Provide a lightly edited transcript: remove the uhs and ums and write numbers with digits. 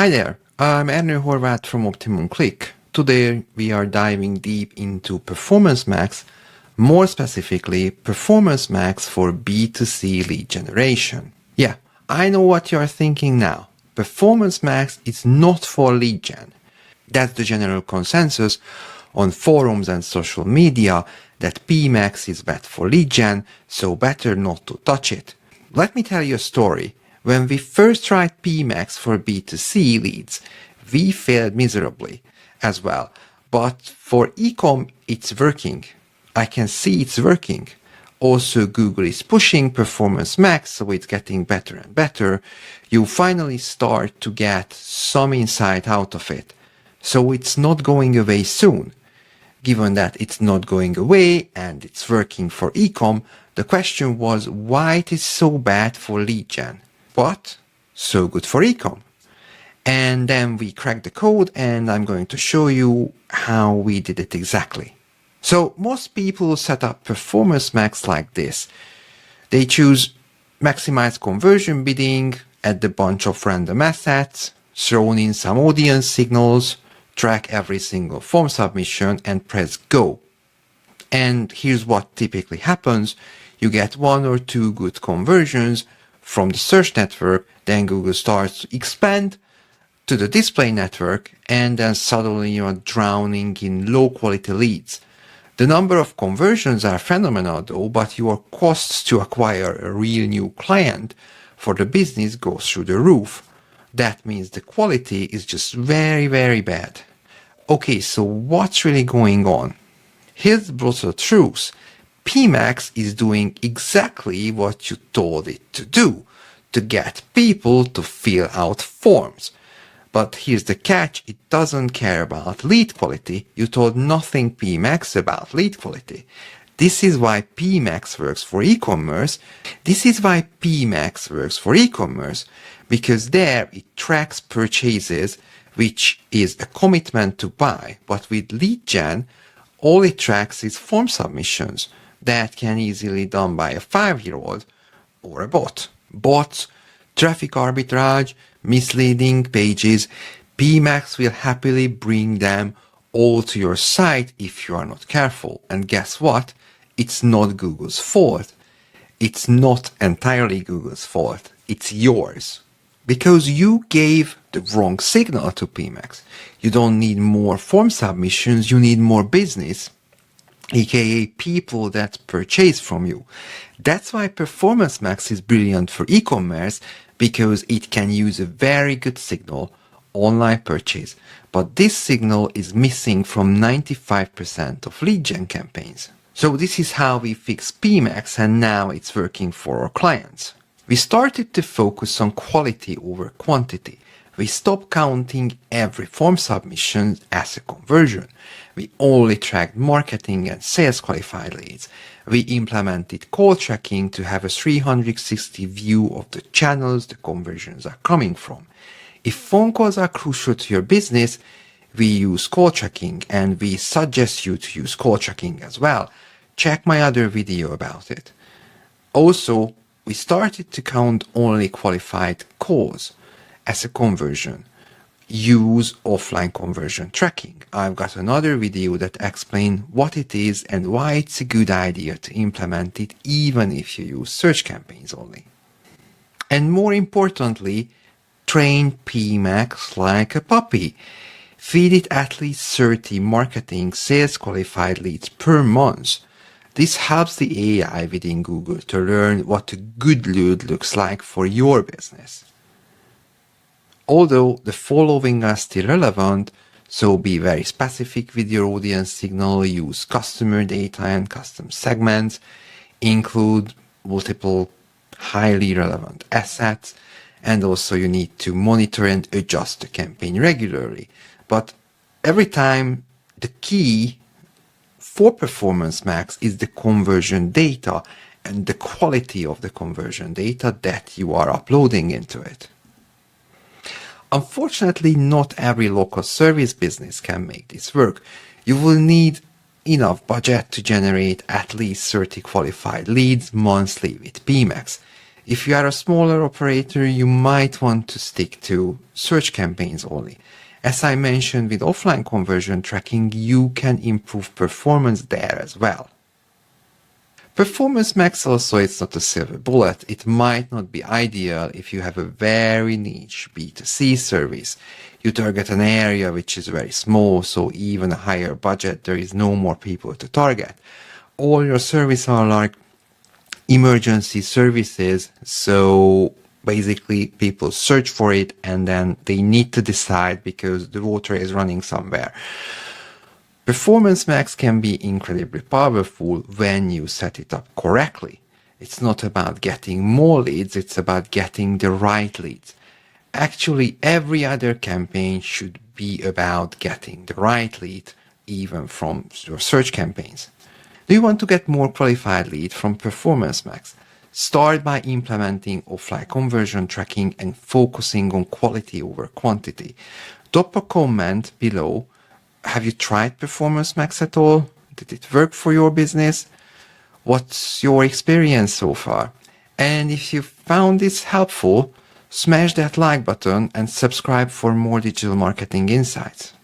Hi there, I'm Ernő Horváth from Optimum Click. Today we are diving deep into Performance Max, more specifically Performance Max for B2C lead generation. Yeah, I know what you're thinking now. Performance Max is not for lead gen. That's the general consensus on forums and social media that PMax is bad for lead gen, so better not to touch it. Let me tell you a story. When we first tried PMax for B2C leads, we failed miserably as well. But for e-com, it's working. I can see it's working. Also, Google is pushing Performance Max, so it's getting better and better. You finally start to get some insight out of it. So it's not going away soon. Given that it's not going away and it's working for e-com, the question was why it is so bad for lead gen, but so good for e-com. And then we cracked the code, and I'm going to show you how we did it exactly. So most people set up Performance Max like this. They choose maximize conversion bidding, add a bunch of random assets, thrown in some audience signals, track every single form submission, and press go. And here's what typically happens. You get one or two good conversions from the search network, then Google starts to expand to the display network, and then suddenly you're drowning in low quality leads. The number of conversions are phenomenal though, but your costs to acquire a real new client for the business goes through the roof. That means the quality is just very, very bad. Okay, so what's really going on? Here's the brutal truth. PMax is doing exactly what you told it to do, to get people to fill out forms. But here's the catch, it doesn't care about lead quality. You told nothing PMax about lead quality. This is why PMax works for e-commerce. Because there it tracks purchases, which is a commitment to buy. But with lead gen, all it tracks is form submissions that can easily be done by a 5-year-old or a bot. Bots, traffic arbitrage, misleading pages, PMax will happily bring them all to your site if you are not careful. And guess what? It's not Google's fault. It's not entirely Google's fault. It's yours. Because you gave the wrong signal to PMax. You don't need more form submissions, you need more business, aka people that purchase from you. That's why Performance Max is brilliant for e-commerce, because it can use a very good signal, online purchase, but this signal is missing from 95% of lead gen campaigns. So this is how we fix PMax, and now it's working for our clients. We started to focus on quality over quantity. We stopped counting every form submission as a conversion. We only tracked marketing and sales qualified leads. We implemented call tracking to have a 360 view of the channels the conversions are coming from. If phone calls are crucial to your business, we use call tracking, and we suggest you to use call tracking as well. Check my other video about it. Also, we started to count only qualified calls as a conversion. Use offline conversion tracking. I've got another video that explains what it is and why it's a good idea to implement it even if you use search campaigns only. And more importantly, train PMax like a puppy. Feed it at least 30 marketing sales qualified leads per month. This helps the AI within Google to learn what a good lead looks like for your business. Although the following are still relevant, so be very specific with your audience signal, use customer data and custom segments, include multiple highly relevant assets, and also you need to monitor and adjust the campaign regularly. But every time, the key for Performance Max is the conversion data and the quality of the conversion data that you are uploading into it. Unfortunately, not every local service business can make this work. You will need enough budget to generate at least 30 qualified leads monthly with PMax. If you are a smaller operator, you might want to stick to search campaigns only. As I mentioned with offline conversion tracking, you can improve performance there as well. Performance Max also, it's not a silver bullet. It might not be ideal if you have a very niche B2C service. You target an area which is very small, so even a higher budget, there is no more people to target. All your services are like emergency services, so basically people search for it and then they need to decide because the water is running somewhere. Performance Max can be incredibly powerful when you set it up correctly. It's not about getting more leads, it's about getting the right leads. Actually, every other campaign should be about getting the right lead, even from your search campaigns. Do you want to get more qualified leads from Performance Max? Start by implementing offline conversion tracking and focusing on quality over quantity. Drop a comment below. Have you tried Performance Max at all? Did it work for your business? What's your experience so far? And if you found this helpful, smash that like button and subscribe for more digital marketing insights.